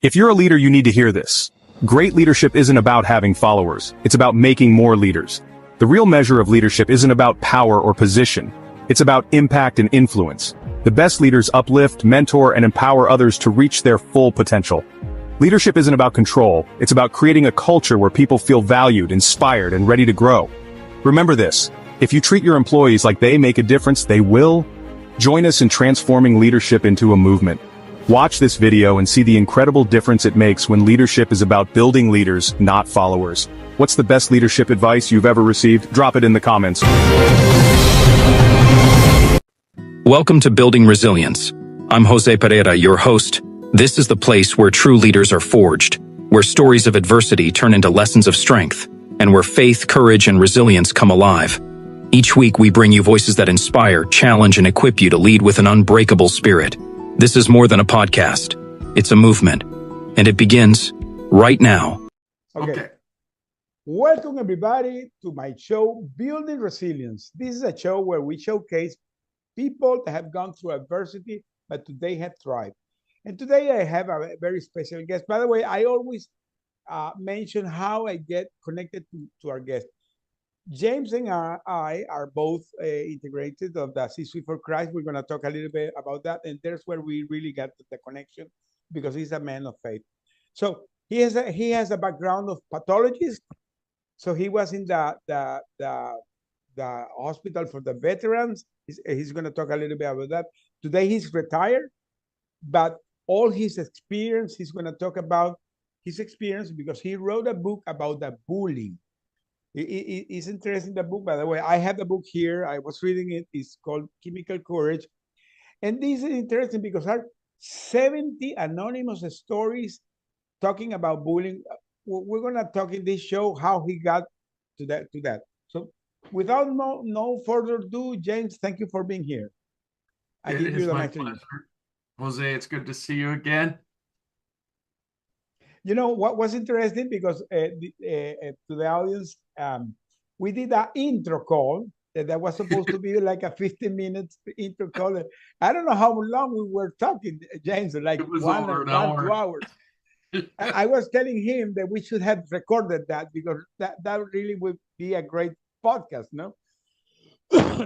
If you're a leader, you need to hear this. Great leadership isn't about having followers. It's about making more leaders. The real measure of leadership isn't about power or position. It's about impact and influence. The best leaders uplift, mentor, and empower others to reach their full potential. Leadership isn't about control. It's about creating a culture where people feel valued, inspired, and ready to grow. Remember this. If you treat your employees like they make a difference, they will. Join us in transforming leadership into a movement. Watch this video and see the incredible difference it makes when leadership is about building leaders, not followers. What's the best leadership advice you've ever received? Drop it in the comments. Welcome to Building Resilience. I'm Jose Pereira, your host. This is the place where true leaders are forged, where stories of adversity turn into lessons of strength, and where faith, courage, and resilience come alive. Each week we bring you voices that inspire, challenge, and equip you to lead with an unbreakable spirit. This is more than a podcast. It's a movement, and it begins right now. Okay. Welcome everybody to my show, Building Resilience. This is a show where we showcase people that have gone through adversity, but today have thrived. And today I have a very special guest. By the way, I always mention how I get connected to our guest. James and I are both integrated of the C-Suite for Christ. We're going to talk a little bit about that. And there's where we really got the connection, because he's a man of faith. So he has a background of pathologist. So he was in the hospital for the veterans. He's going to talk a little bit about that. Today he's retired, but all his experience, he's going to talk about his experience because he wrote a book about the bullying. It's interesting, the book, by the way. I have the book here. I was reading it. It's called Chemical Courage. And this is interesting because there are 70 anonymous stories talking about bullying. We're going to talk in this show how he got to that. So without no further ado, James, thank you for being here. I give you the mic. Jose, it's good to see you again. You know what was interesting, because to the audience, we did an intro call that was supposed to be like a 15-minute intro call. I don't know how long we were talking, James, like 2 hours. I was telling him that we should have recorded that, because that really would be a great podcast, no?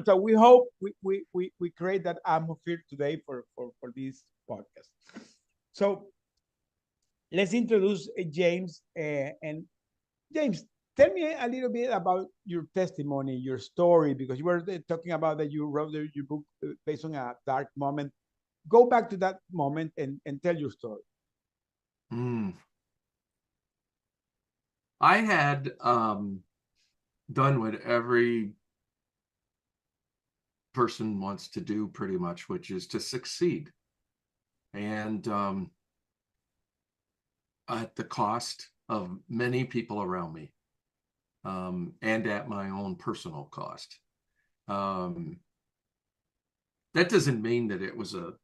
So we hope we create that atmosphere today for this podcast. So let's introduce James. And James, tell me a little bit about your testimony, your story, because you were talking about that you wrote your book based on a dark moment. Go back to that moment and tell your story. I had done what every person wants to do, pretty much, which is to succeed. And at the cost of many people around me, and at my own personal cost. That doesn't mean that it was a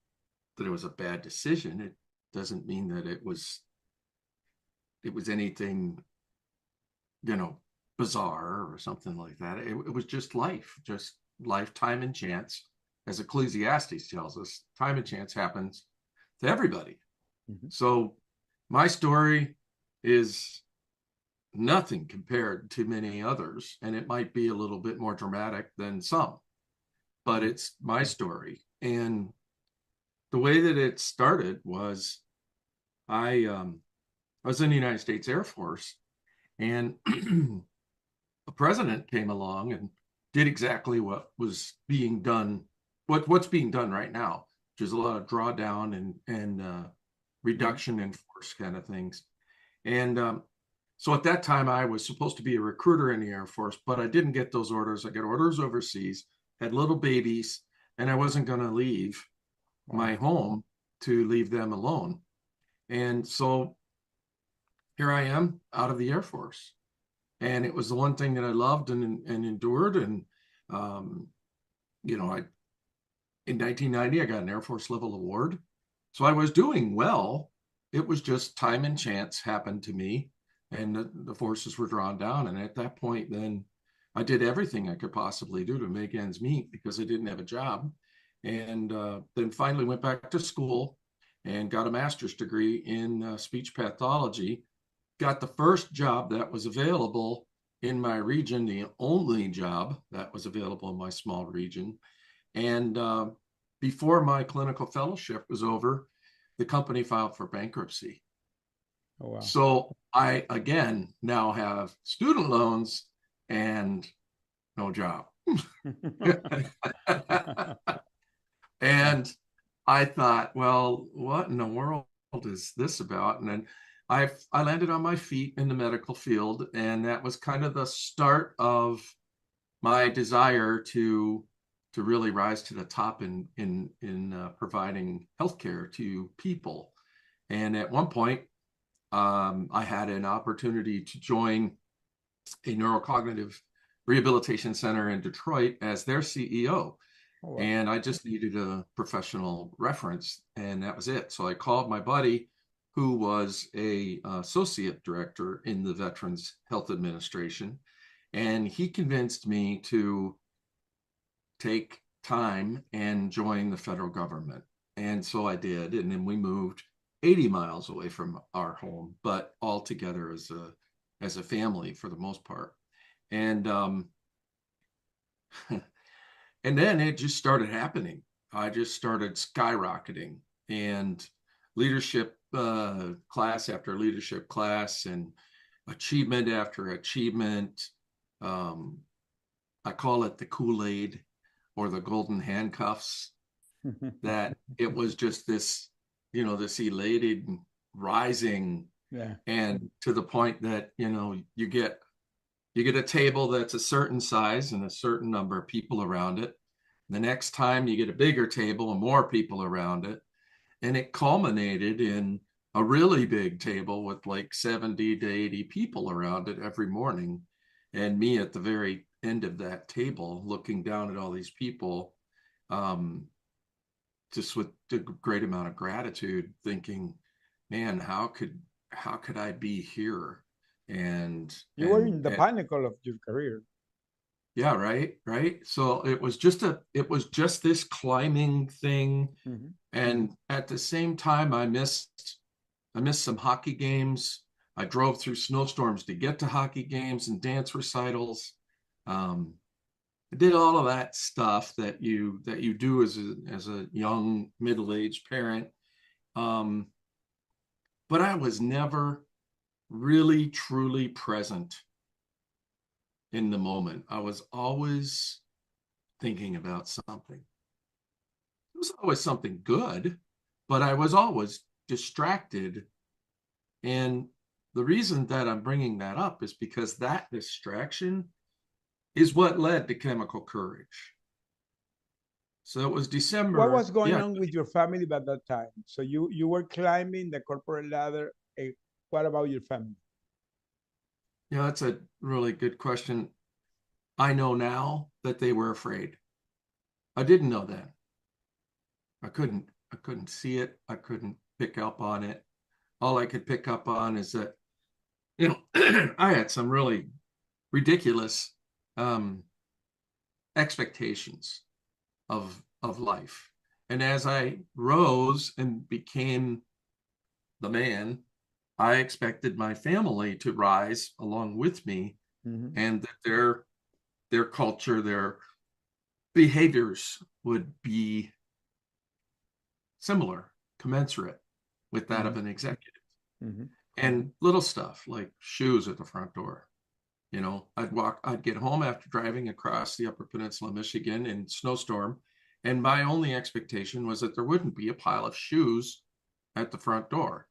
bad decision. It doesn't mean that it was anything, bizarre or something like that. It was just life, time and chance. As Ecclesiastes tells us, time and chance happens to everybody. Mm-hmm. So my story is nothing compared to many others, and it might be a little bit more dramatic than some, but it's my story. And the way that it started was I was in the United States Air Force, and a president came along and did exactly what was being done, what's being done right now, which is a lot of drawdown and reduction in force kind of things. And so at that time, I was supposed to be a recruiter in the Air Force, but I didn't get those orders. I got orders overseas, had little babies, and I wasn't going to leave my home to leave them alone. And so here I am out of the Air Force. And it was the one thing that I loved and endured. And, in 1990, I got an Air Force level award. So I was doing well. It was just time and chance happened to me, and the forces were drawn down. And at that point, then I did everything I could possibly do to make ends meet, because I didn't have a job. And then finally went back to school and got a master's degree in speech pathology. Got the first job that was available in my region, the only job that was available in my small region. And before my clinical fellowship was over, the company filed for bankruptcy. Oh, wow. So I, again, now have student loans and no job. And I thought, well, what in the world is this about? And then I landed on my feet in the medical field, and that was kind of the start of my desire to really rise to the top in providing healthcare to people. And at one point, I had an opportunity to join a neurocognitive rehabilitation center in Detroit as their CEO. Oh, wow. And I just needed a professional reference, and that was it. So I called my buddy, who was a associate director in the Veterans Health Administration, and he convinced me to take time and join the federal government. And so I did, and then we moved 80 miles away from our home, but all together as a family for the most part. And and then it just started happening. I just started skyrocketing, and leadership class after leadership class, and achievement after achievement. I call it the Kool-Aid or the golden handcuffs. That it was just this, this elated rising, and to the point that you get a table that's a certain size and a certain number of people around it. The next time you get a bigger table and more people around it. And it culminated in a really big table with like 70 to 80 people around it every morning. And me at the very end of that table, looking down at all these people, just with a great amount of gratitude, thinking, man, how could I be here? And you were in the pinnacle of your career. Yeah, right. So it was just this climbing thing. Mm-hmm. And at the same time, I missed some hockey games. I drove through snowstorms to get to hockey games and dance recitals. I did all of that stuff that you do as a young middle-aged parent. But I was never really truly present in the moment. I was always thinking about something. It was always something good, but I was always distracted. And the reason that I'm bringing that up is because that distraction is what led to Chemical Courage. So it was December. What was going on with your family at that time? So you were climbing the corporate ladder. What about your family? Yeah, that's a really good question. I know now that they were afraid. I didn't know then. I couldn't see it. I couldn't pick up on it. All I could pick up on is that, I had some really ridiculous expectations of life. And as I rose and became the man, I expected my family to rise along with me, mm-hmm. and that their culture, their behaviors would be similar, commensurate with that, mm-hmm. of an executive. Mm-hmm. And little stuff like shoes at the front door. I'd get home after driving across the Upper Peninsula of Michigan in snowstorm, and my only expectation was that there wouldn't be a pile of shoes at the front door.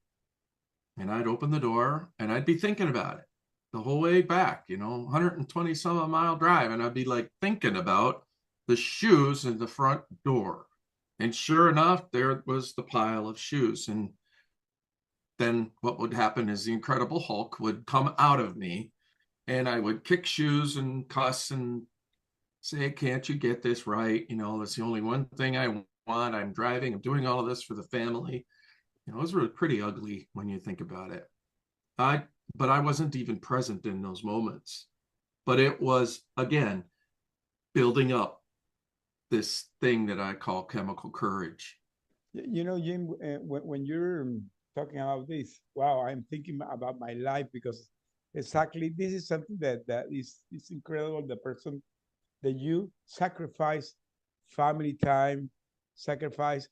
And I'd open the door and I'd be thinking about it the whole way back, 120 some mile drive. And I'd be like thinking about the shoes in the front door. And sure enough, there was the pile of shoes. And then what would happen is the Incredible Hulk would come out of me, and I would kick shoes and cuss and say, can't you get this right? That's the only one thing I want. I'm driving. I'm doing all of this for the family. It was really pretty ugly when you think about it. But I wasn't even present in those moments. But it was, again, building up this thing that I call chemical courage. You know, Jim, when you're talking about this, wow, I'm thinking about my life because exactly this is something that is incredible. The person that you sacrifice family time, sacrifice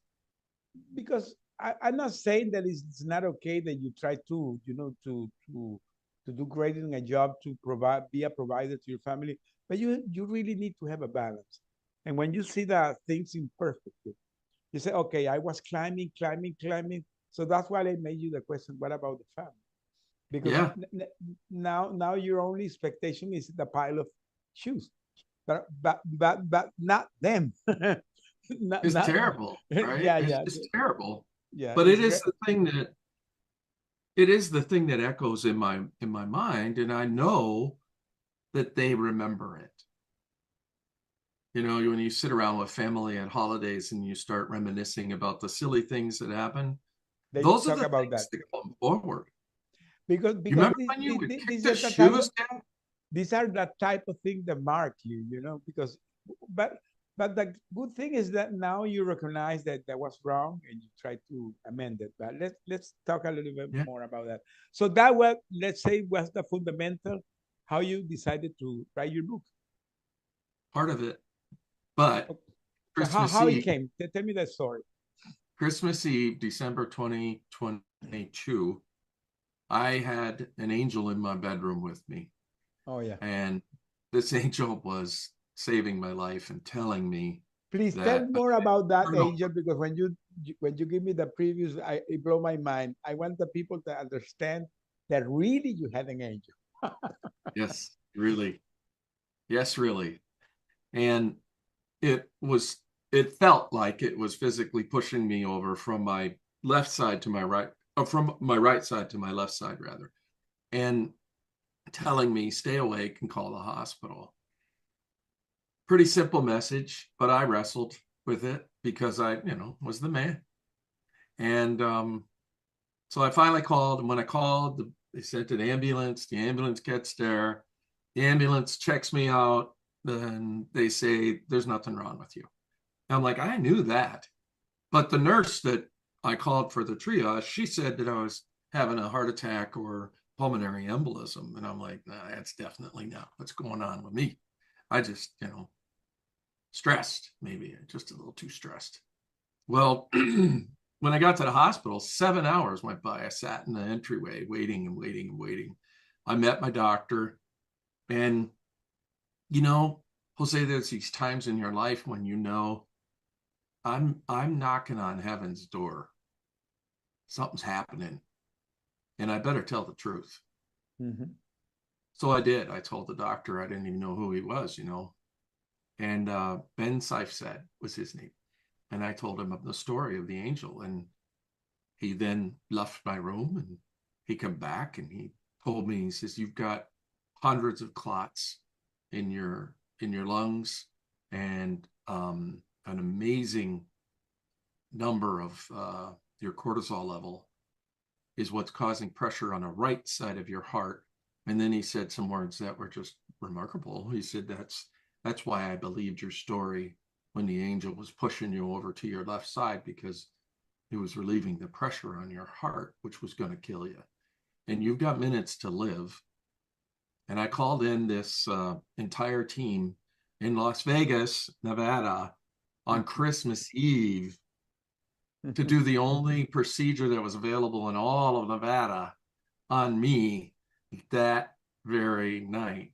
because I'm not saying that it's not okay that you try to, you know, to do great in a job to provide, be a provider to your family, but you really need to have a balance. And when you see that things imperfectly, you say, okay, I was climbing, climbing, climbing. So that's why I made you the question, what about the family? Because Yeah, now your only expectation is the pile of shoes, but not them. not, it's not terrible, right? yeah, It's yeah, just terrible. yeah. But It's great. it is the thing that echoes in my mind, and I know that they remember it. You know, when you sit around with family at holidays and you start reminiscing about the silly things that happen, They those are talk the about that things that come forward. You because remember when you would kick these the are the type of shoes down? these are the type of thing that mark you, you know, because but but the good thing is that now you recognize that that was wrong and you try to amend it. But let's talk a little bit Yeah, more about that. So that was, let's say, was the fundamental how you decided to write your book. part of it. But Okay. So Christmas how it Eve, came? Tell me that story. Christmas Eve, December 2022, I had an angel in my bedroom with me. Oh yeah. And this angel was saving my life and telling me Please tell that more about that turn over. angel because when you give me the previews, it blow my mind. I want the people to understand that really you had an angel. Yes, really. Yes, really. And it was, it felt like it was physically pushing me over from my left side to my right, or from my right side to my left side, rather, and telling me, stay awake and call the hospital. Pretty simple message, but I wrestled with it because I, was the man. And so I finally called, and when I called, they sent an ambulance. The ambulance gets there. The ambulance checks me out. Then they say, there's nothing wrong with you. I'm like, I knew that. But the nurse that I called for the triage, she said that I was having a heart attack or pulmonary embolism. And I'm like, nah, that's definitely not what's going on with me. I just, stressed, maybe just a little too stressed. Well, when I got to the hospital, 7 hours went by. I sat in the entryway waiting and waiting and waiting. I met my doctor, and you know, Jose, there's these times in your life when I'm knocking on heaven's door. Something's happening, and I better tell the truth. Mhm. So I did. I told the doctor I didn't even know who he was, and Ben Seifsaid was his name. And I told him of the story of the angel, and he then left my room, and he come back and he told me, he says, you've got hundreds of clots in your lungs, and an amazing number of your cortisol level is what's causing pressure on the right side of your heart. And then he said some words that were just remarkable. He said, that's why I believed your story when the angel was pushing you over to your left side, because it was relieving the pressure on your heart, which was going to kill you. And you've got minutes to live. And I called in this entire team in Las Vegas, Nevada, on Christmas Eve to do the only procedure that was available in all of Nevada on me that very night.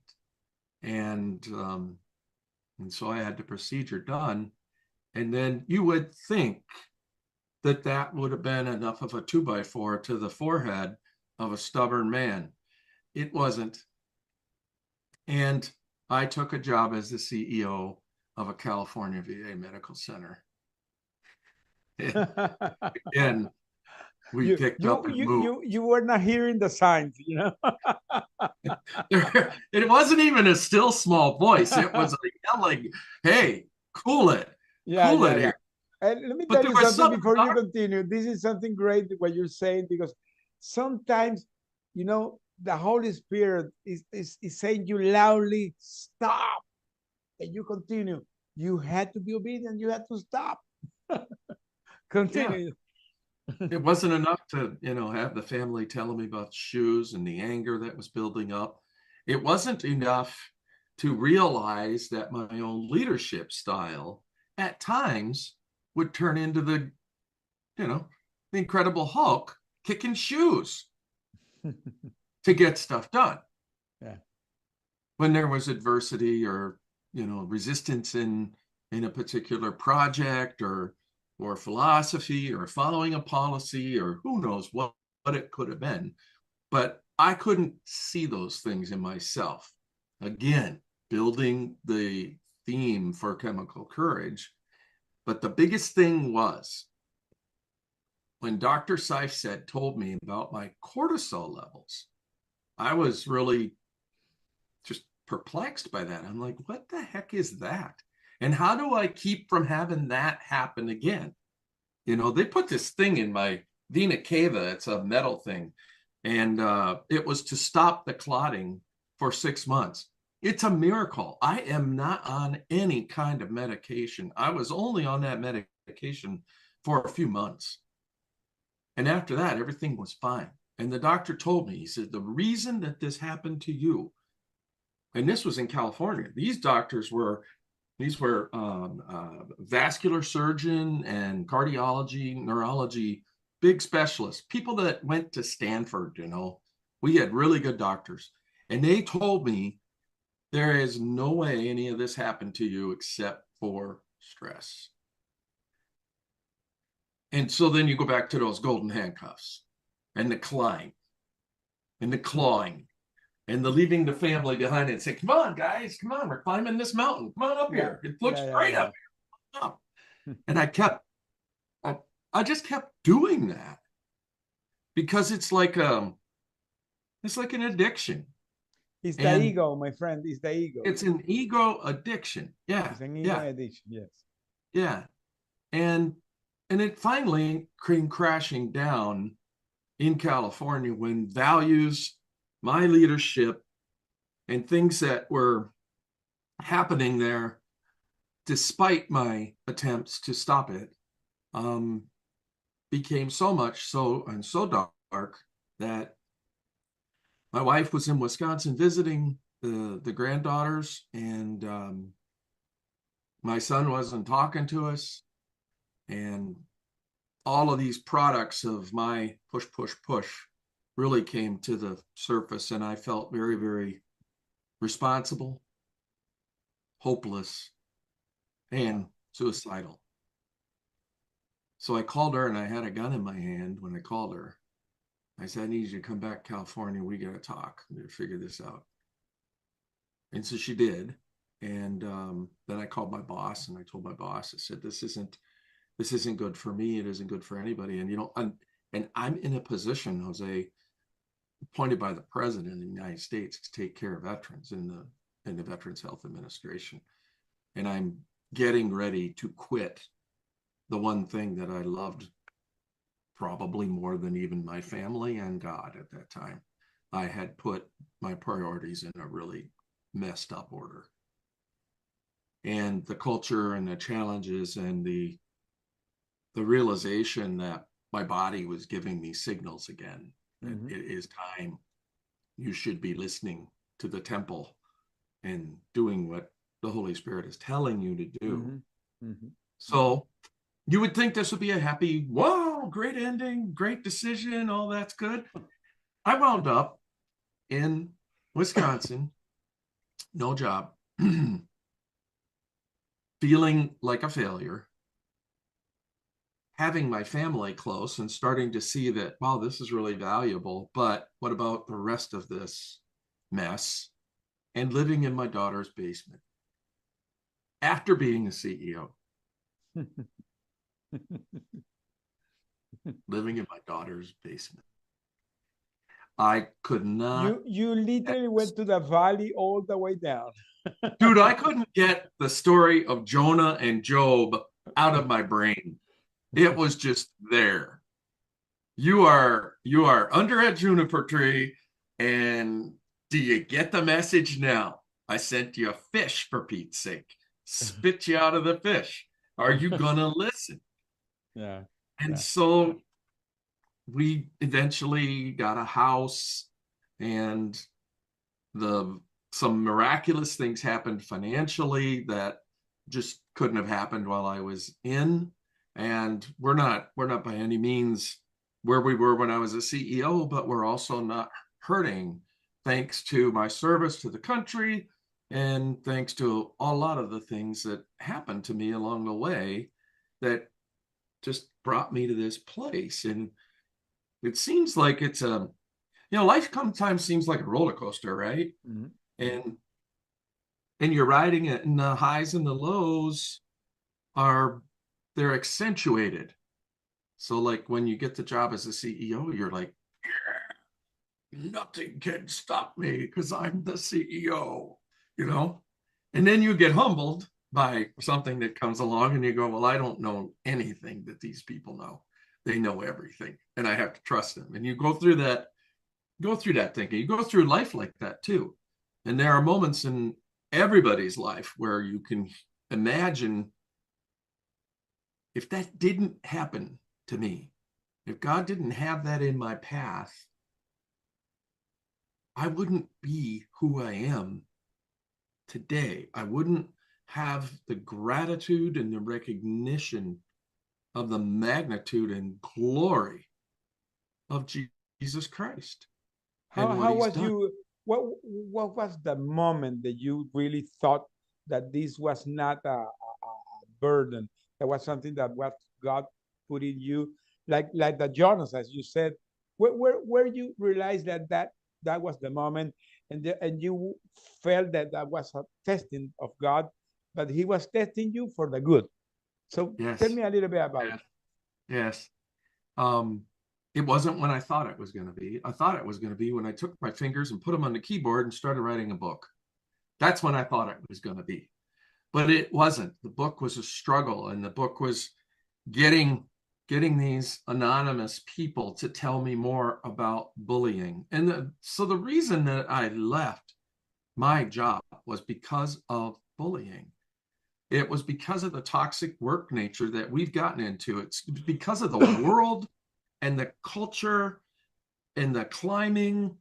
And so I had the procedure done. And then you would think that that would have been enough of a 2x4 to the forehead of a stubborn man. It wasn't. And I took a job as the CEO of a California VA medical center. And again, we you picked you up and you moved. you were not hearing the signs, you know. It wasn't even a still small voice. It was like yelling, hey, Yeah, cool yeah, it yeah. here. And let me But tell there you was something something, before you continue. This is something great what you're saying because sometimes, you know, the Holy Spirit is saying you loudly, stop, and you continue. You had to be obedient. You had to stop. Continue. It wasn't enough to, have the family telling me about shoes and the anger that was building up. It wasn't enough to realize that my own leadership style at times would turn into the Incredible Hulk kicking shoes to get stuff done. Yeah. When there was adversity or, resistance in a particular project or philosophy or following a policy or who knows what it could have been. But I couldn't see those things in myself. Again, building the theme for Chemical Courage. But the biggest thing was when Dr. Seifstedt told me about my cortisol levels, I was really just perplexed by that. I'm like, what the heck is that? And how do I keep from having that happen again? They put this thing in my vena cava. It's a metal thing. And it was to stop the clotting for 6 months. It's a miracle. I am not on any kind of medication. I was only on that medication for a few months. And after that, everything was fine. And the doctor told me, he said, the reason that this happened to you, and this was in California, these were vascular surgeon and cardiology, neurology, big specialists, people that went to Stanford, we had really good doctors. And they told me there is no way any of this happened to you except for stress. And so then you go back to those golden handcuffs and the climb and the clawing and the leaving the family behind and say, come on, guys, come on, we're climbing this mountain. Come on up here. It looks great up here. Up. And I just kept doing that because it's like an addiction. It's the ego, my friend. It's the ego. It's an ego addiction. Yeah. It's an ego addiction, yes. Yeah. And it finally came crashing down in California when values, my leadership, and things that were happening there, despite my attempts to stop it, became so much so and so dark that my wife was in Wisconsin visiting the granddaughters, and my son wasn't talking to us, and all of these products of my push really came to the surface, and I felt very, very responsible, hopeless, and suicidal. So I called her, and I had a gun in my hand when I called her. I said, I need you to come back to California. We got to talk to figure this out. And so she did. And then I called my boss, and I told my boss, I said, this isn't good for me. It isn't good for anybody. And I'm in a position, Jose, appointed by the president of the United States to take care of veterans in the Veterans Health Administration. And I'm getting ready to quit the one thing that I loved probably more than even my family and God at that time. I had put my priorities in a really messed up order. And the culture and the challenges and the realization that my body was giving me signals again, that it is time. You should be listening to the temple and doing what the Holy Spirit is telling you to do. So you would think this would be a happy, wow, great ending, great decision, all that's good. I wound up in Wisconsin, no job, feeling like a failure, having my family close and starting to see that, wow, this is really valuable, but what about the rest of this mess? And living in my daughter's basement after being a CEO. Living in my daughter's basement. I could not. You literally went to the valley all the way down. Dude, I couldn't get the story of Jonah and Job out of my brain. It was just there. You are under a juniper tree, and do you get the message now? I sent you a fish, for Pete's sake. Spit you out of the fish. Are you gonna listen? Yeah. And so we eventually got a house, and some miraculous things happened financially that just couldn't have happened while I was in. And we're not by any means where we were when I was a CEO, but we're also not hurting, thanks to my service to the country and thanks to a lot of the things that happened to me along the way that just brought me to this place. And it seems like it's life sometimes seems like a roller coaster, right? Mm-hmm. And you're riding it, and the highs and the lows they're accentuated. So like when you get the job as a CEO, you're like, yeah, nothing can stop me because I'm the CEO, and then you get humbled by something that comes along and you go, well, I don't know anything that these people know. They know everything, and I have to trust them. And you go through that thinking. You go through life like that too. And there are moments in everybody's life where you can imagine, if that didn't happen to me, if God didn't have that in my path, I wouldn't be who I am today. I wouldn't have the gratitude and the recognition of the magnitude and glory of Jesus Christ. How was you? What was the moment that you really thought that this was not a burden? That was something that what God put in you, like the Jonas, as you said. Where you realized that was the moment, and you felt that was a testing of God, but He was testing you for the good. So Yes. tell me a little bit about it. Yes. It wasn't when I thought it was going to be. I thought it was going to be when I took my fingers and put them on the keyboard and started writing a book. That's when I thought it was going to be. But it wasn't. The book was a struggle, and the book was getting these anonymous people to tell me more about bullying. And so the reason that I left my job was because of bullying. It was because of the toxic work nature that we've gotten into. It's because of the world and the culture and the climbing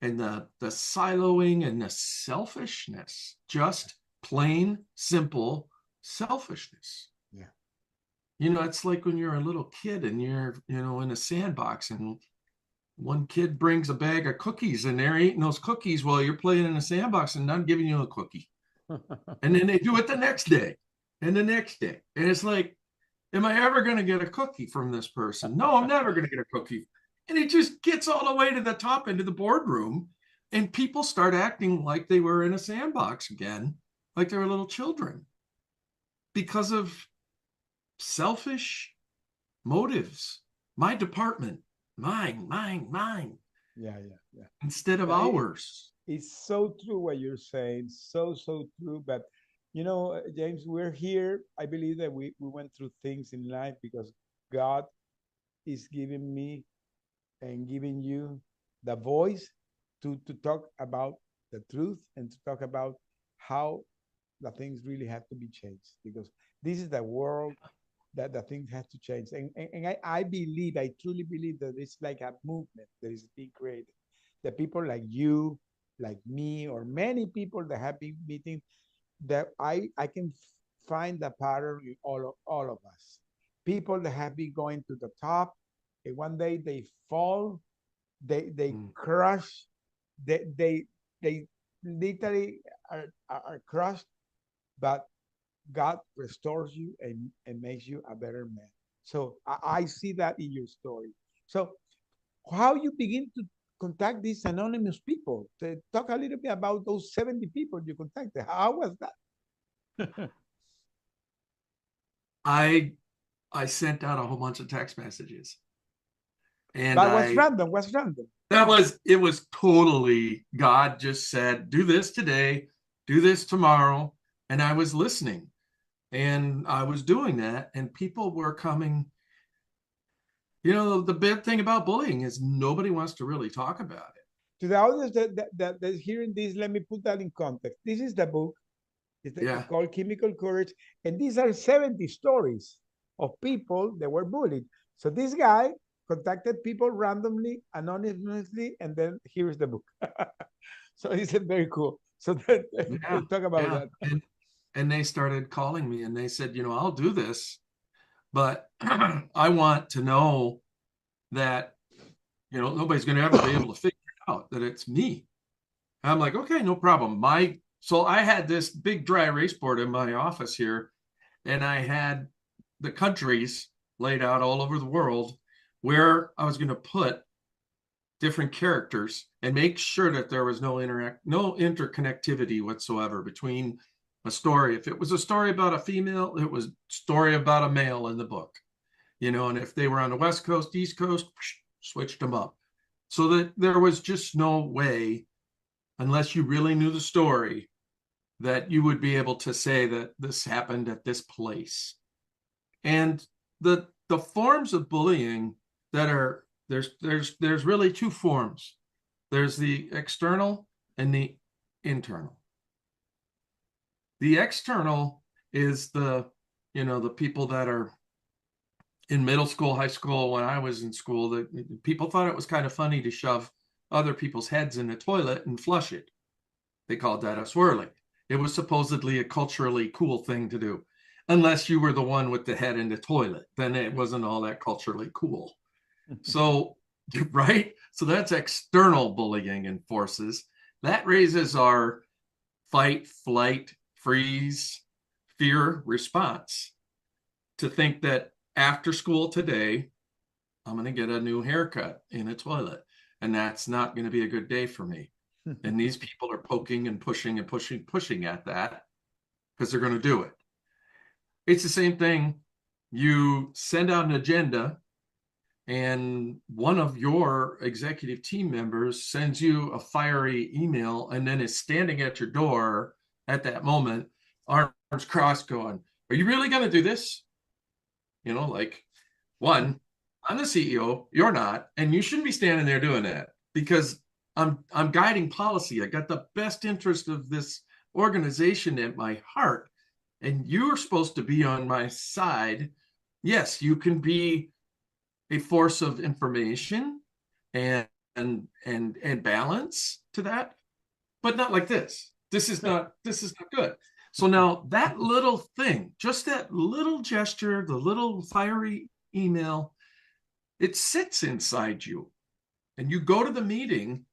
and the siloing and the selfishness, just plain simple selfishness. Yeah. It's like when you're a little kid and you're, in a sandbox, and one kid brings a bag of cookies and they're eating those cookies while you're playing in a sandbox and not giving you a cookie. And then they do it the next day and the next day. And it's like, am I ever going to get a cookie from this person? No, I'm never going to get a cookie. And it just gets all the way to the top into the boardroom, and people start acting like they were in a sandbox again, like they were little children, because of selfish motives. My department, mine. Yeah. Instead of ours. It's so true what you're saying. So true. But James, we're here. I believe that we went through things in life because God is giving me and giving you the voice to talk about the truth and to talk about how the things really have to be changed, because this is the world that the things have to change. And I truly believe that it's like a movement that is being created. The people like you, like me, or many people that have been meeting, that I can find the pattern in all of us. People that have been going to the top, and one day they fall, they crush, they literally are crushed, but God restores you and makes you a better man. So I see that in your story. So how you begin to contact these anonymous people? Talk a little bit about those 70 people you contacted. How was that? I sent out a whole bunch of text messages. And but what's random? What's random? It was totally, God just said, do this today, do this tomorrow. And I was listening, and I was doing that, and people were coming. The bad thing about bullying is nobody wants to really talk about it. To the audience that's hearing this, let me put that in context. This is the book. It's called Chemical Courage. And these are 70 stories of people that were bullied. So this guy contacted people randomly, anonymously, and then here's the book. So it's very cool. So Yeah, talk about yeah. that. And they started calling me and they said, I'll do this, but I want to know that, nobody's going to ever be able to figure out that it's me. And I'm like, okay, no problem. So I had this big dry erase board in my office here, and I had the countries laid out all over the world where I was going to put different characters and make sure that there was no interconnectivity whatsoever between a story. If it was a story about a female, it was a story about a male in the book, and if they were on the West Coast, East Coast, switched them up so that there was just no way, unless you really knew the story, that you would be able to say that this happened at this place. And the forms of bullying that are there's really two forms. There's the external and the internal. The external is the people that are in middle school, high school. When I was in school, that people thought it was kind of funny to shove other people's heads in the toilet and flush it. They called that a swirling. It was supposedly a culturally cool thing to do, unless you were the one with the head in the toilet. Then it wasn't all that culturally cool. So, right? So that's external bullying and forces. That raises our fight, flight, freeze, fear response to think that after school today, I'm going to get a new haircut in a toilet. And that's not going to be a good day for me. And these people are poking and pushing at that because they're going to do it. It's the same thing. You send out an agenda and one of your executive team members sends you a fiery email and then is standing at your door at that moment, arms crossed going, are you really going to do this? Like, one, I'm the CEO, you're not, and you shouldn't be standing there doing that because I'm guiding policy. I got the best interest of this organization at my heart, and you're supposed to be on my side. Yes, you can be a force of information and balance to that, but not like this. This is not good. So now that little thing, just that little gesture, the little fiery email, it sits inside you, and you go to the meeting.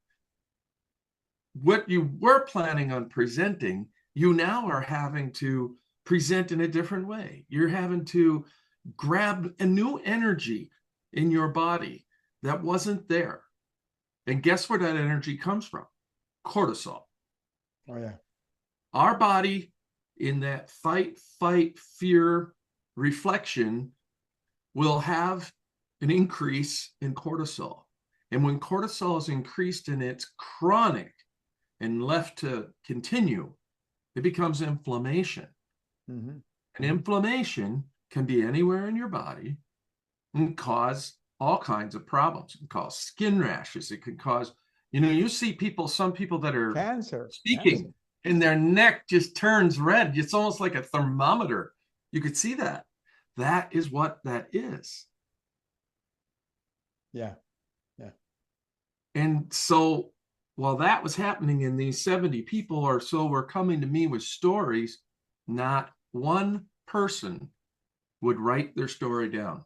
What you were planning on presenting, you now are having to present in a different way. You're having to grab a new energy in your body that wasn't there. And guess where that energy comes from? Cortisol. Oh, yeah. Our body, in that fight, fear reflection, will have an increase in cortisol. And when cortisol is increased and it's chronic and left to continue, it becomes inflammation. Mm-hmm. And inflammation can be anywhere in your body and cause all kinds of problems. It can cause skin rashes. It can cause, you see some people that are Cancer. speaking and their neck just turns red. It's almost like a thermometer. You could see that. That is what that is. Yeah. And so while that was happening and these 70 people or so were coming to me with stories, not one person would write their story down.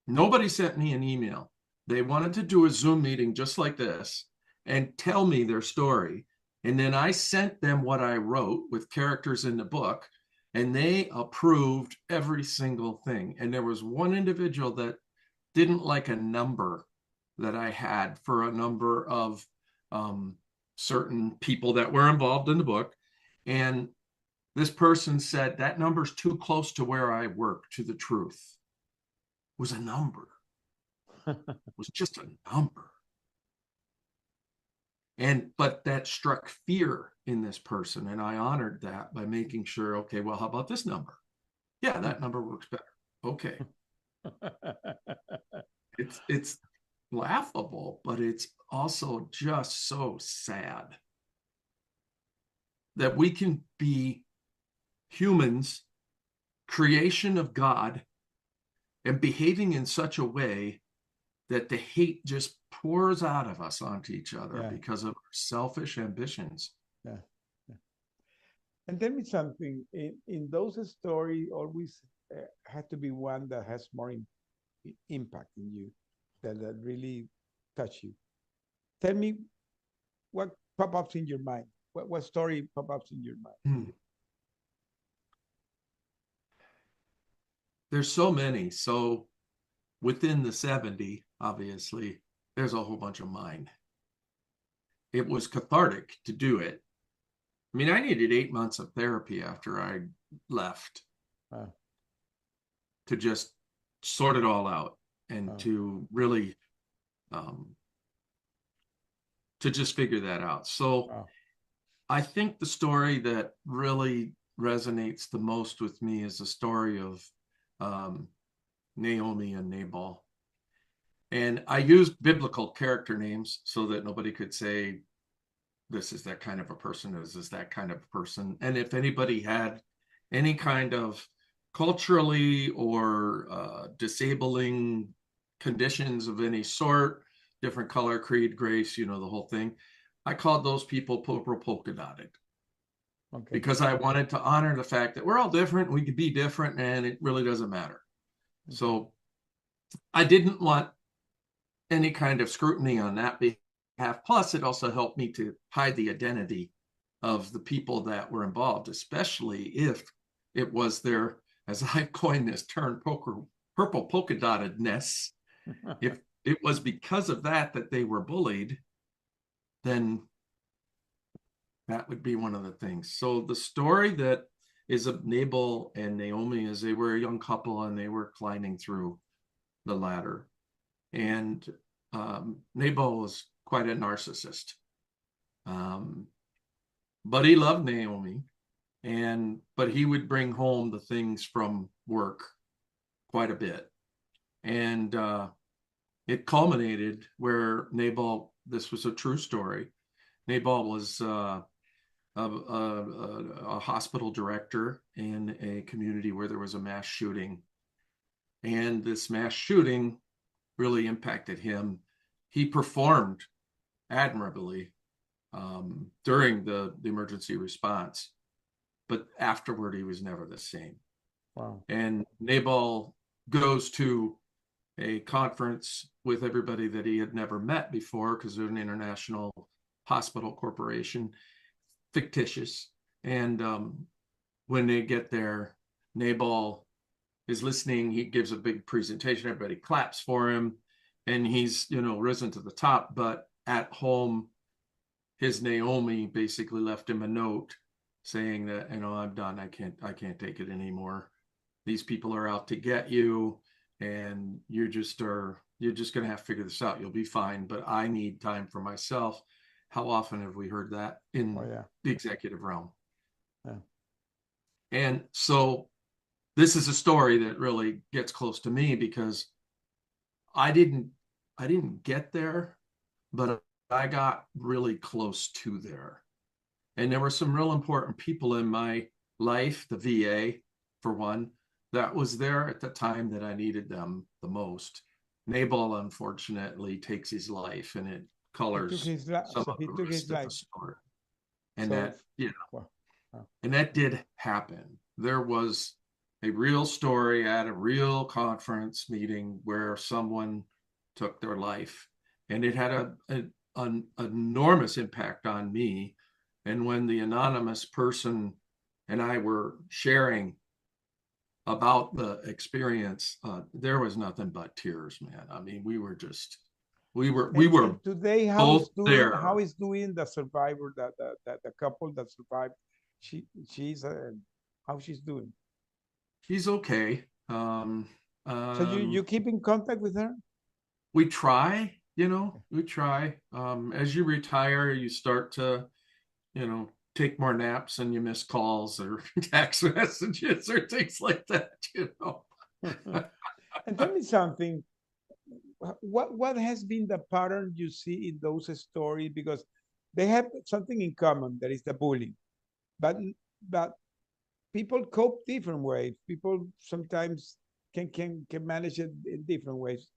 Nobody sent me an email. They wanted to do a Zoom meeting just like this and tell me their story. And then I sent them what I wrote with characters in the book, and they approved every single thing. And there was one individual that didn't like a number that I had for a number of certain people that were involved in the book. And this person said, that number's too close to where I work, to the truth. It was a number. It was just a number. But that struck fear in this person. And I honored that by making sure, okay, well, how about this number? Yeah, that number works better. Okay. It's laughable, but it's also just so sad that we can be humans, creation of God, and behaving in such a way that the hate just pours out of us onto each other because of our selfish ambitions. Yeah. And tell me something, in those stories, always had to be one that has more impact in you, that really touch you. Tell me what pop-ups in your mind. What story pop-ups in your mind? There's so many. So within the 70, obviously, there's a whole bunch of mine. It was cathartic to do it. I mean, I needed 8 months of therapy after I left to just sort it all out and to really to just figure that out. So I think the story that really resonates the most with me is the story of Naomi and Nabal. And I used biblical character names so that nobody could say, this is that kind of a person, this is that kind of a person. And if anybody had any kind of culturally or disabling conditions of any sort, different color, creed, grace, the whole thing, I called those people polka dotted. Okay. Because I wanted to honor the fact that we're all different, we could be different, and it really doesn't matter. Okay. So I didn't want any kind of scrutiny on that behalf. Plus, it also helped me to hide the identity of the people that were involved, especially if it was their, as I coined this term, purple polka dottedness. If it was because of that they were bullied, then that would be one of the things. So the story that is of Nabal and Naomi is they were a young couple and they were climbing through the ladder. And Nabal was quite a narcissist. But he loved Naomi, but he would bring home the things from work quite a bit. And it culminated where Nabal, this was a true story. Nabal was a hospital director in a community where there was a mass shooting. And this mass shooting really impacted him. He performed admirably during the emergency response, but afterward he was never the same. Wow. And Nabal goes to a conference with everybody that he had never met before because they're an international hospital corporation, fictitious. And when they get there, Nabal is listening. He gives a big presentation. Everybody claps for him. And he's, risen to the top. But at home, his Naomi basically left him a note saying that, I'm done. I can't take it anymore. These people are out to get you. And you're just going to have to figure this out. You'll be fine. But I need time for myself. How often have we heard that in the executive realm? Yeah. And so this is a story that really gets close to me because I didn't get there, but I got really close to there. And there were some real important people in my life, the VA, for one, that was there at the time that I needed them the most. Nabal, unfortunately, takes his life, and it colors some of the rest of the story. And and that did happen. There was a real story at a real conference meeting where someone took their life, and it had an enormous impact on me. And when the anonymous person and I were sharing about the experience, there was nothing but tears, man. I mean, we were today, both there. How is doing the survivor, the couple that survived? She's how she's doing? She's okay. So you keep in contact with her? We try, we try. As you retire, you start to, take more naps and you miss calls or text messages or things like that, And tell me something. What has been the pattern you see in those stories? Because they have something in common, that is the bullying. But people cope different ways. People sometimes can manage it in different ways.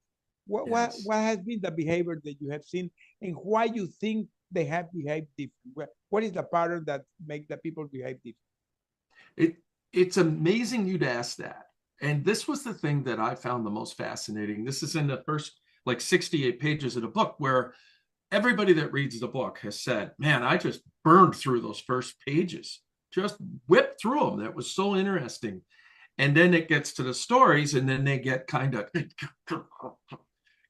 Yes. What has been the behavior that you have seen, and why you think they have behaved different? What is the pattern that make the people behave different? It's amazing you'd ask that. And this was the thing that I found the most fascinating. This is in the first like 68 pages of the book, where everybody that reads the book has said, man, I just burned through those first pages, just whipped through them. That was so interesting. And then it gets to the stories, and then they get kind of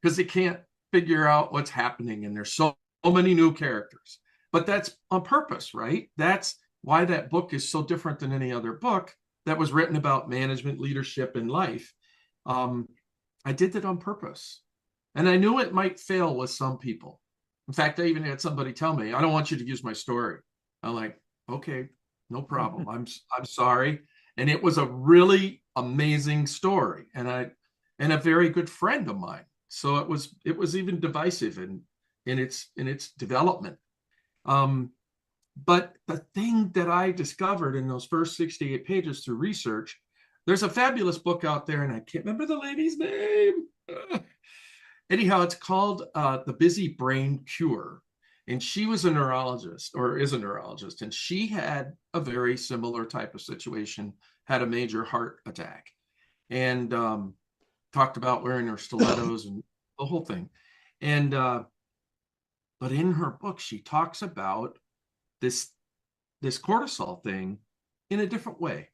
because they can't figure out what's happening, and there's so many new characters. But that's on purpose, right? That's why that book is so different than any other book that was written about management, leadership, and life. I did that on purpose. And I knew it might fail with some people. In fact, I even had somebody tell me, I don't want you to use my story. I'm like, okay, no problem. I'm sorry. And it was a really amazing story, and a very good friend of mine. So it was even divisive in its development. But the thing that I discovered in those first 68 pages through research, there's a fabulous book out there, and I can't remember the lady's name. Anyhow, it's called The Busy Brain Cure. And she was a neurologist, or is a neurologist, and she had a very similar type of situation, had a major heart attack, and talked about wearing her stilettos and the whole thing. And but in her book, she talks about this cortisol thing in a different way.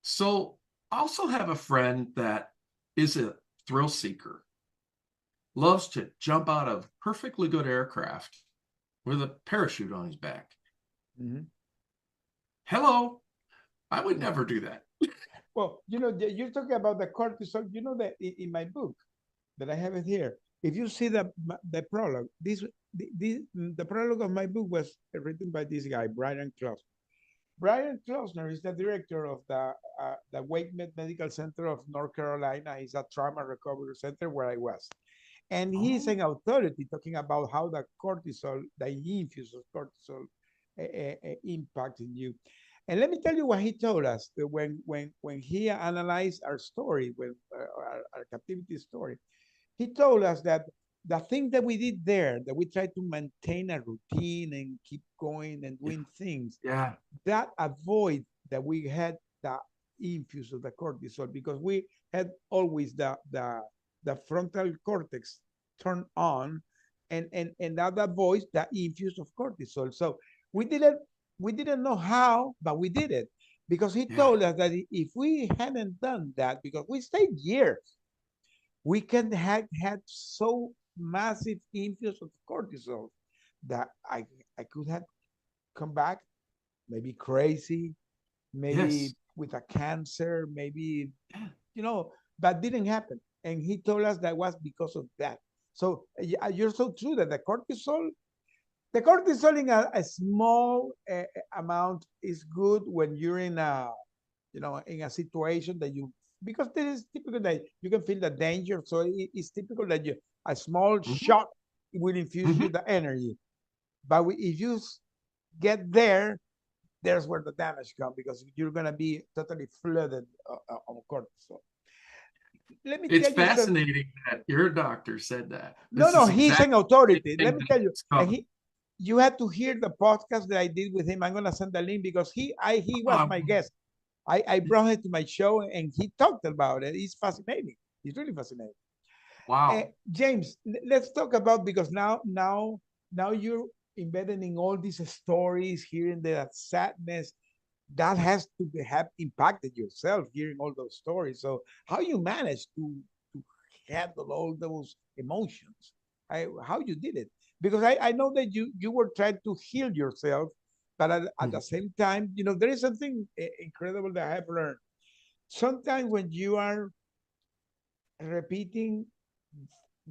So I also have a friend that is a thrill seeker, loves to jump out of perfectly good aircraft with a parachute on his back. Mm-hmm. Hello, I would never do that. Well, you're talking about the cortisol. You know that in my book that I have it here, if you see the prologue, the prologue of my book was written by this guy, Brian Klausner. Brian Klausner is the director of the WakeMed Medical Center of North Carolina. It's a trauma recovery center where I was. And he's an authority talking about how the cortisol, the infuse of cortisol, impact in you. And let me tell you what he told us when he analyzed our story, when our captivity story. He told us that the thing that we did there, that we tried to maintain a routine and keep going and doing things, that avoid that we had the infuse of the cortisol, because we had always the frontal cortex turned on, and that avoids the infuse of cortisol. So we didn't know how, but we did it, because he told us that if we hadn't done that, because we stayed years, we can have had so massive infuse of cortisol that I could have come back, maybe crazy, maybe with a cancer, maybe, but didn't happen. And he told us that was because of that. So you're so true that the cortisol in a small amount is good when you're in a, in a situation that because this is typical that you can feel the danger. So it's typical that a small shock will infuse you the energy. But if you get there, there's where the damage comes, because you're going to be totally flooded on cortisol. Let me it's tell you something. fascinating that your doctor said that. No, he's an authority. Let me tell you. And you had to hear the podcast that I did with him. I'm going to send the link, because he was my guest. I brought him to my show, and he talked about it. It's fascinating. It's really fascinating. Wow. James, let's talk about, because now you're embedded in all these stories, hearing the sadness that has to have impacted yourself, hearing all those stories. So how you managed to handle all those emotions? How you did it? Because I know that you were trying to heal yourself, but at the same time, there is something incredible that I have learned. Sometimes when you are repeating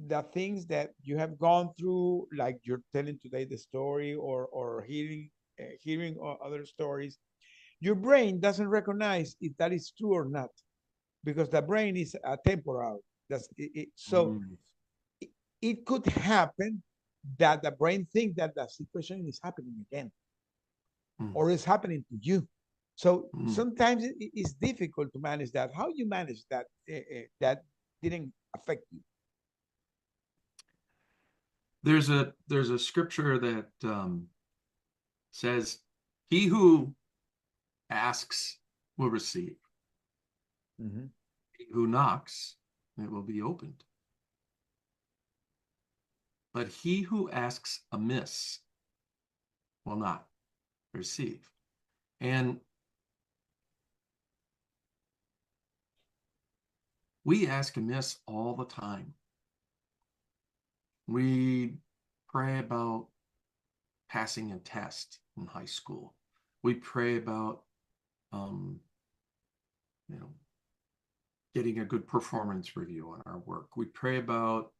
the things that you have gone through, like you're telling today the story, or hearing other stories, your brain doesn't recognize if that is true or not, because the brain is temporal. So it could happen that the brain thinks that the situation is happening again, or is happening to you. So sometimes it's difficult to manage that. How you manage that that didn't affect you? There's a scripture that says, "He who asks will receive. He who knocks, it will be opened. But he who asks amiss will not receive." And we ask amiss all the time. We pray about passing a test in high school. We pray about, getting a good performance review on our work. We pray about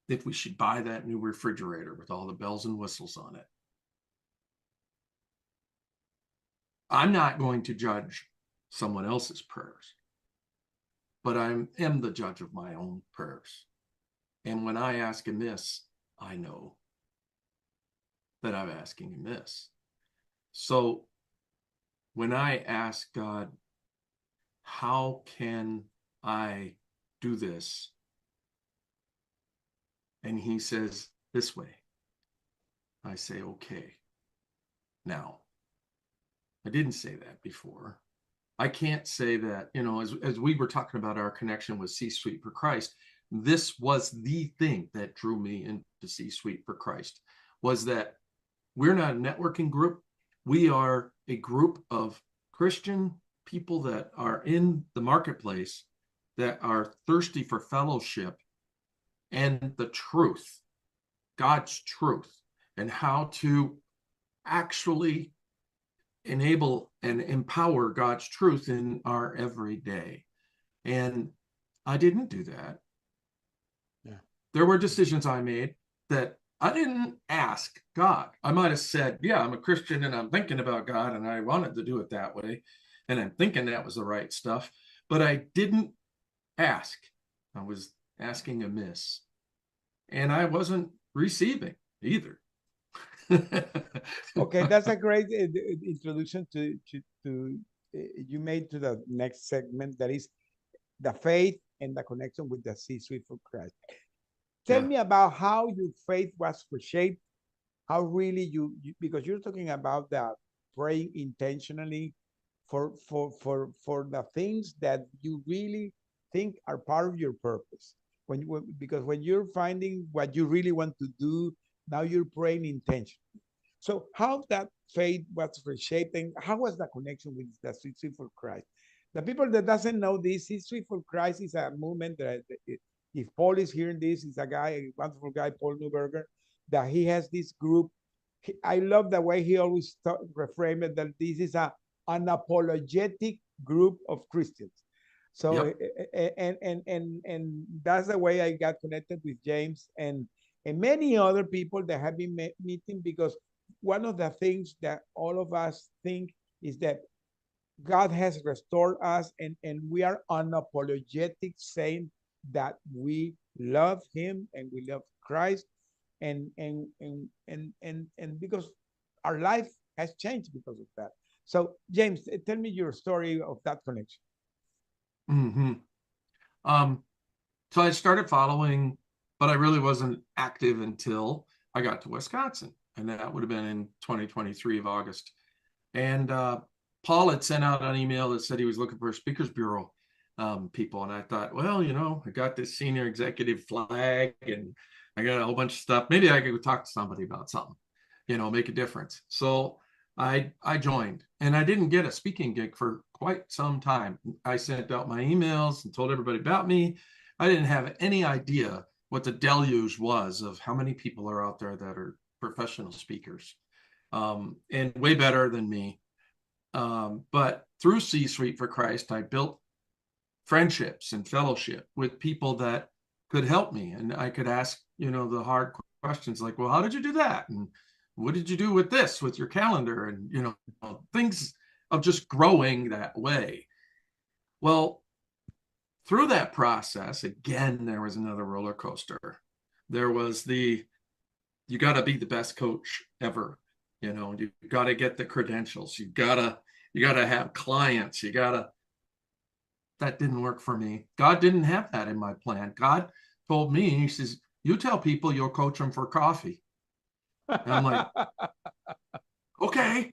if we should buy that new refrigerator with all the bells and whistles on it. I'm not going to judge someone else's prayers, but I am the judge of my own prayers. And when I ask amiss, I know that I'm asking amiss. So when I ask God, how can I do this? And he says, this way. I say, okay. Now, I didn't say that before. I can't say that, as we were talking about our connection with C-Suite for Christ, this was the thing that drew me into C-Suite for Christ, was that we're not a networking group. We are a group of Christian people that are in the marketplace that are thirsty for fellowship and the truth, God's truth, and how to actually enable and empower God's truth in our everyday. And I didn't do that. Yeah. There were decisions I made that I didn't ask God. I might have said, yeah, I'm a Christian and I'm thinking about God and I wanted to do it that way. And I'm thinking that was the right stuff, but I didn't ask. I was asking amiss. And I wasn't receiving either. Okay, that's a great introduction to you made to the next segment, that is the faith and the connection with the C-Suite for Christ. Tell me about how your faith was reshaped, how really you because you're talking about the praying intentionally for the things that you really think are part of your purpose. Because when you're finding what you really want to do, now you're praying intentionally. So how that faith was reshaping, how was the connection with the C-Suite for Christ? The people that doesn't know this, C-Suite for Christ is a movement that, if Paul is hearing this, is a wonderful guy, Paul Newberger, that he has this group. I love the way he always reframed it, that this is an apologetic group of Christians. So, yep. and that's the way I got connected with James and many other people that have been meeting, because one of the things that all of us think is that God has restored us, and we are unapologetic, saying that we love him and we love Christ, and because our life has changed because of that. So James, tell me your story of that connection. So I started following, but I really wasn't active until I got to Wisconsin, and that would have been in 2023 of August. And Paul had sent out an email that said he was looking for a speakers bureau people. And I thought, well, I got this senior executive flag and I got a whole bunch of stuff. Maybe I could talk to somebody about something, make a difference. So I joined, and I didn't get a speaking gig for quite some time. I sent out my emails and told everybody about me. I didn't have any idea what the deluge was of how many people are out there that are professional speakers, and way better than me. But through C-Suite for Christ, I built friendships and fellowship with people that could help me. And I could ask, the hard questions like, well, how did you do that? And what did you do with this, with your calendar? And, things of just growing that way. Well, through that process, again, there was another roller coaster. There was you got to be the best coach ever. You know, you got to get the credentials. You gotta have clients. That didn't work for me. God didn't have that in my plan. God told me, he says, you tell people you'll coach them for coffee. And I'm like, okay.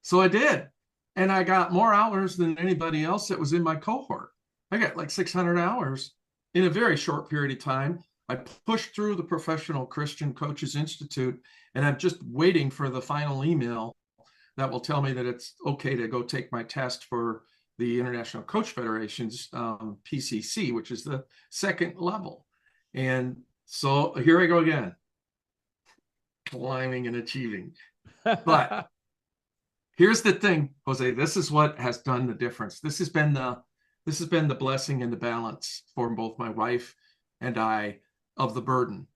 So I did. And I got more hours than anybody else that was in my cohort. I got like 600 hours in a very short period of time. I pushed through the Professional Christian Coaches Institute, and I'm just waiting for the final email that will tell me that it's okay to go take my test for the International Coach Federation's PCC, which is the second level. And so here I go again, climbing and achieving. But here's the thing, Jose, this is what has done the difference. This has been the blessing and the balance for both my wife and I of the burden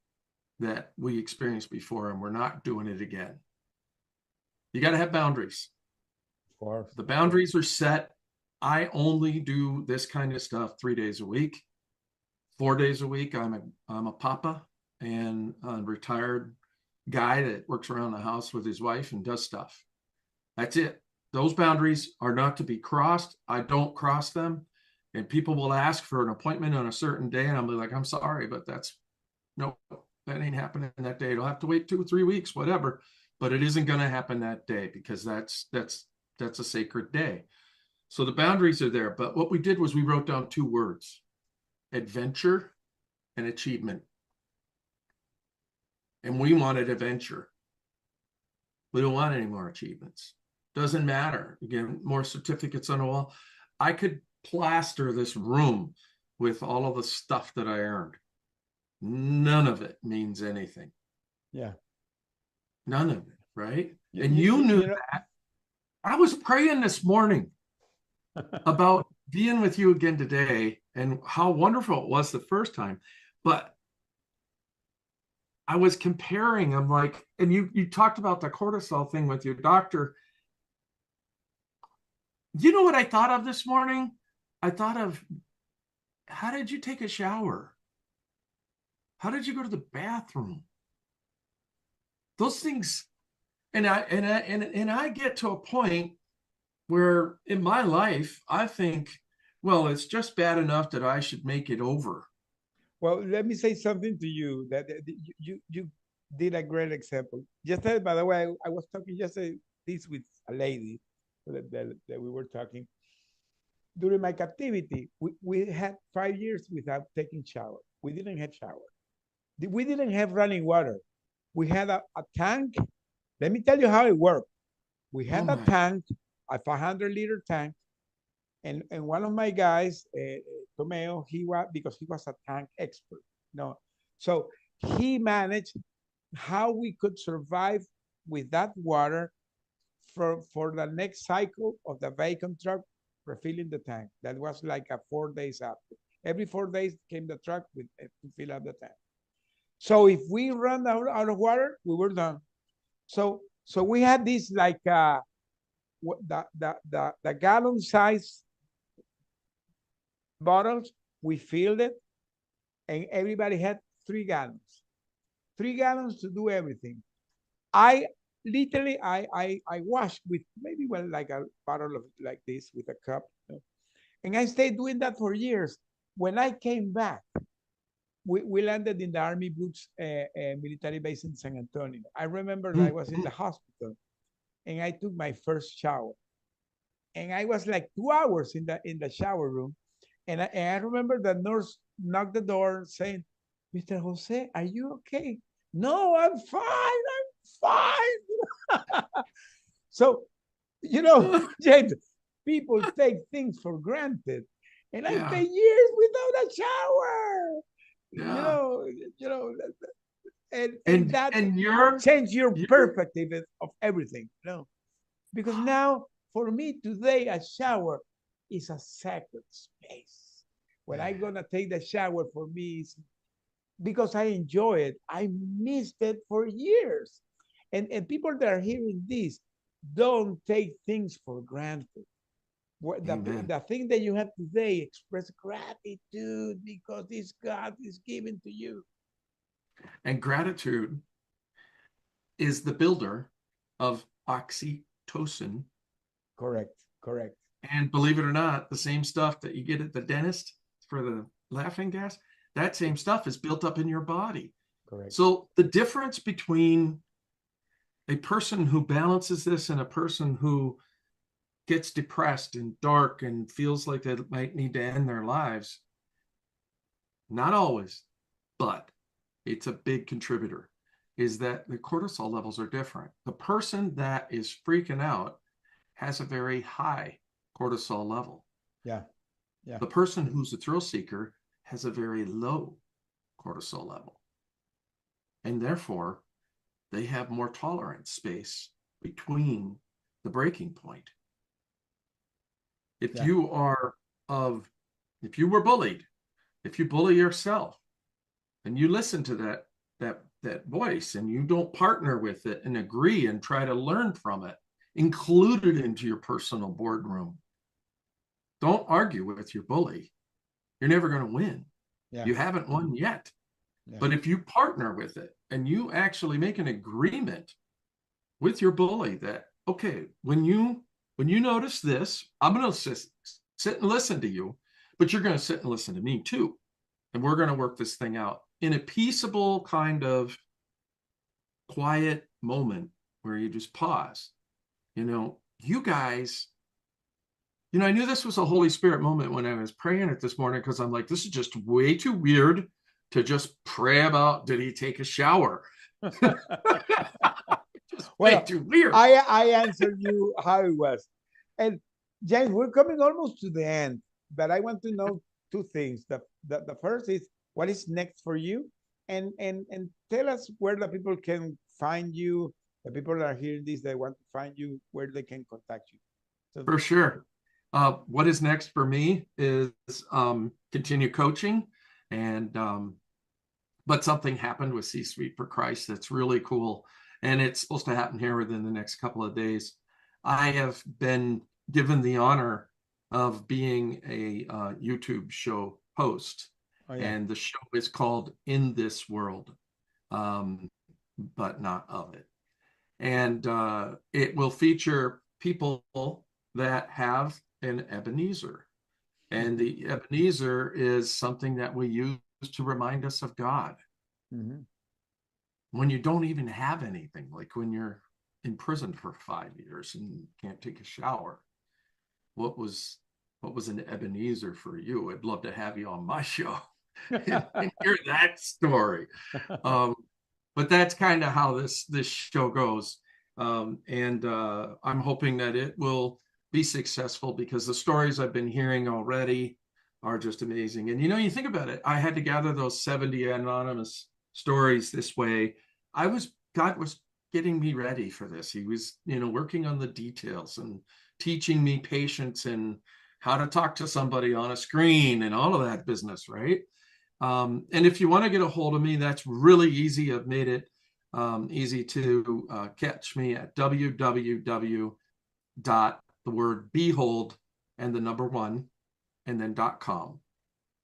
that we experienced before, and we're not doing it again. You got to have boundaries. Of course. The boundaries are set. I only do this kind of stuff 3 days a week. 4 days a week, I'm a papa and a retired guy that works around the house with his wife and does stuff. That's it. Those boundaries are not to be crossed. I don't cross them. And people will ask for an appointment on a certain day, and I'm like, I'm sorry, but no, that ain't happening that day. It'll have to wait 2 or 3 weeks, whatever. But it isn't going to happen that day because that's a sacred day. So the boundaries are there. But what we did was we wrote down 2 words: adventure and achievement. And we wanted adventure. We don't want any more achievements. Doesn't matter. Again, more certificates on the wall. I could plaster this room with all of the stuff that I earned. None of it means anything. Yeah. None of it, right? And you knew that. I was praying this morning about being with you again today and how wonderful it was the first time. But I was comparing, I'm like, and you talked about the cortisol thing with your doctor. You know what I thought of this morning? I thought of, how did you take a shower? How did you go to the bathroom? Those things, and I get to a point where in my life, I think, well, it's just bad enough that I should make it over. Well, let me say something to you that you did a great example. Just by the way, I was talking yesterday this with a lady that we were talking. During my captivity, we had 5 years without taking shower. We didn't have shower. We didn't have running water. We had a tank. Let me tell you how it worked. We had a tank, a 500-liter tank, and one of my guys, Tomeo, because he was a tank expert. No, so he managed how we could survive with that water for the next cycle of the vacuum truck refilling the tank. That was like 4 days after. Every 4 days came the truck to fill up the tank. So if we run out of water, we were done. So we had this like the gallon size bottles. We filled it, and everybody had 3 gallons. 3 gallons to do everything. I literally washed with maybe like a bottle of like this with a cup, and I stayed doing that for years. When I came back, we landed in the Army Brooks military base in San Antonio. I remember that I was in the hospital, and I took my first shower, and I was like 2 hours in the shower room, and I remember the nurse knocked the door saying, "Mr. Jose, are you okay?" "No, I'm fine. I'm fine." So, James, people take things for granted, and I spent years without a shower. And that changed your perspective of everything. Because now, for me today, a shower is a sacred space. When I'm gonna take the shower, for me, it's because I enjoy it. I missed it for years. And people that are hearing this, don't take things for granted. The thing that you have today, express gratitude because this God is given to you. And gratitude is the builder of oxytocin. Correct. Correct. And believe it or not, the same stuff that you get at the dentist for the laughing gas, that same stuff is built up in your body. Correct. So the difference between a person who balances this and a person who gets depressed and dark and feels like they might need to end their lives, not always, but it's a big contributor, is that the cortisol levels are different. The person that is freaking out has a very high cortisol level. Yeah. Yeah. The person who's a thrill seeker has a very low cortisol level. And therefore, they have more tolerance space between the breaking point. If you were bullied, if you bully yourself and you listen to that voice and you don't partner with it and agree and try to learn from it, include it into your personal boardroom. Don't argue with your bully. You're never going to win. Yeah. You haven't won yet. Yeah. But if you partner with it and you actually make an agreement with your bully that, okay, when you notice this, I'm going to sit and listen to you, but you're going to sit and listen to me too. And we're going to work this thing out in a peaceable kind of quiet moment where you just pause. You guys, I knew this was a Holy Spirit moment when I was praying it this morning, because I'm like, this is just way too weird to just pray about, did he take a shower? Way too weird. I answered you how it was. And James, we're coming almost to the end, but I want to know two things. The first is, what is next for you? And tell us where the people can find you. The people that are hearing this, they want to find you, where they can contact you. So, for sure. What is next for me is continue coaching, and but something happened with C-Suite for Christ that's really cool, and it's supposed to happen here within the next couple of days. I have been given the honor of being a YouTube show host, and the show is called In This World, but not of it. And it will feature people that have an Ebenezer. And the Ebenezer is something that we use to remind us of God. Mm-hmm. When you don't even have anything, like when you're in prison for 5 years and can't take a shower, what was an Ebenezer for you? I'd love to have you on my show and hear that story. But that's kind of how this show goes. And I'm hoping that it will be successful, because the stories I've been hearing already are just amazing. And you think about it, I had to gather those 70 anonymous stories this way. God was getting me ready for this. He was, working on the details and teaching me patience and how to talk to somebody on a screen and all of that business, right? And if you want to get a hold of me, that's really easy. I've made it easy to catch me at www.behold and the number one and then .com.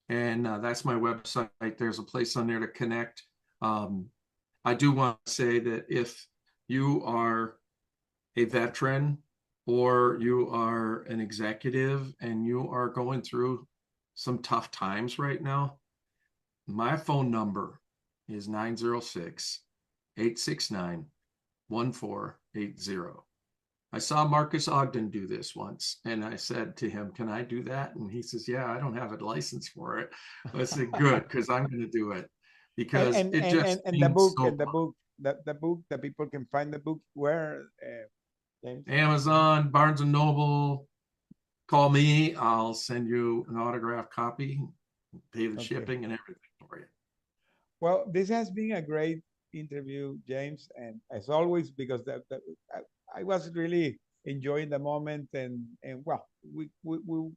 And that's my website. There's a place on there to connect. I do want to say that if you are a veteran or you are an executive and you are going through some tough times right now, my phone number is 906-869-1480. I saw Marcus Ogden do this once, and I said to him, can I do that? And he says, yeah, I don't have a license for it. I said, good, because I'm going to do it. Because and the book, that people can find the book where, James? Amazon, Barnes and Noble. Call me, I'll send you an autographed copy, pay the shipping and everything for you. Well, this has been a great interview, James, and as always, because I was really enjoying the moment, and well, we will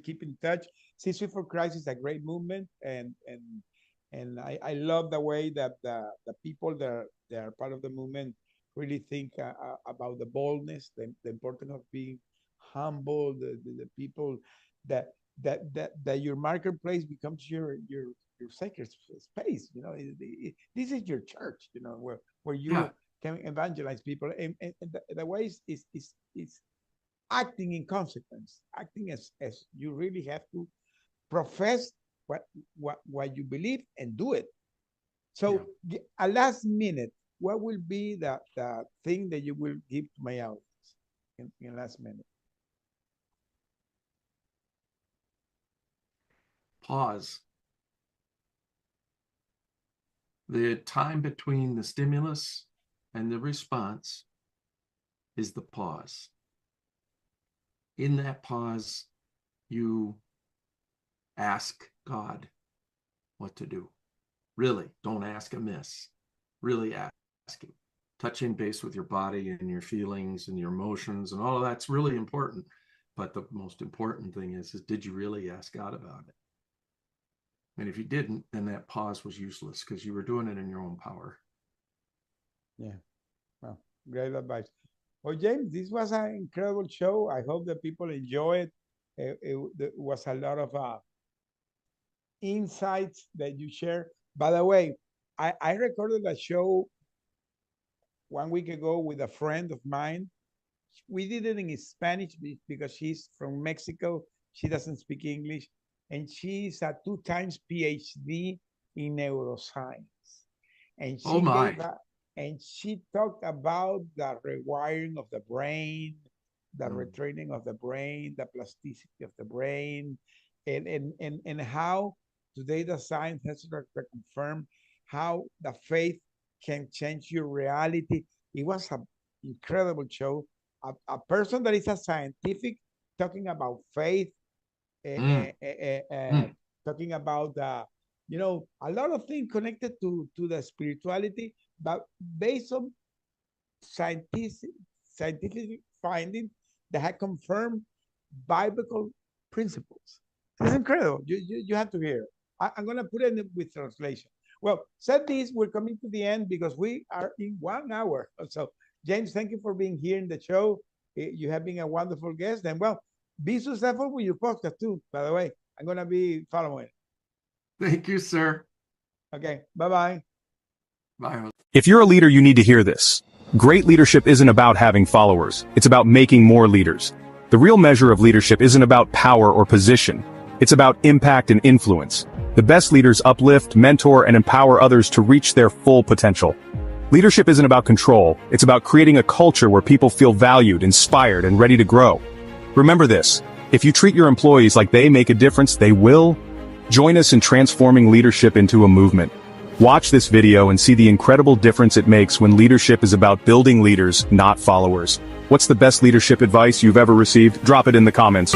keep in touch. C-Suite for Christ is a great movement, and I love the way that the people that are part of the movement really think about the boldness, the importance of being humble, the people that your marketplace becomes your sacred space. This is your church, where you can evangelize people. And the way is acting in consequence, acting as you really have to profess what you believe and do it. So a last minute, what will be the thing that you will give to my audience in last minute? Pause. The time between the stimulus and the response is the pause. In that pause, you ask God what to do. Really, don't ask amiss. Really ask Him. Touching base with your body and your feelings and your emotions and all of that's really important. But the most important thing is did you really ask God about it? And if you didn't, then that pause was useless because you were doing it in your own power. Yeah. Well, great advice. Well, James, this was an incredible show. I hope that people enjoy it. It was a lot of insights that you share. By the way, I recorded a show 1 week ago with a friend of mine. We did it in Spanish because she's from Mexico. She doesn't speak English. And she's a 2 times PhD in neuroscience. And she talked about the rewiring of the brain, the retraining of the brain, the plasticity of the brain, and how today the science has to confirm how the faith can change your reality. It was an incredible show. A person that is a scientific talking about faith, talking about a lot of things connected to the spirituality, but based on scientific findings that have confirmed biblical principles. It's incredible. You have to hear. I'm going to put it with translation. Well, said this, we're coming to the end because we are in 1 hour. So, James, thank you for being here in the show. You have been a wonderful guest. And, well, be successful with your podcast, too, by the way. I'm going to be following it. Thank you, sir. Okay, bye-bye. Bye. If you're a leader, you need to hear this. Great leadership isn't about having followers. It's about making more leaders. The real measure of leadership isn't about power or position. It's about impact and influence. The best leaders uplift, mentor, and empower others to reach their full potential. Leadership isn't about control. It's about creating a culture where people feel valued, inspired, and ready to grow. Remember this. If you treat your employees like they make a difference, they will. Join us in transforming leadership into a movement. Watch this video and see the incredible difference it makes when leadership is about building leaders, not followers. What's the best leadership advice you've ever received? Drop it in the comments.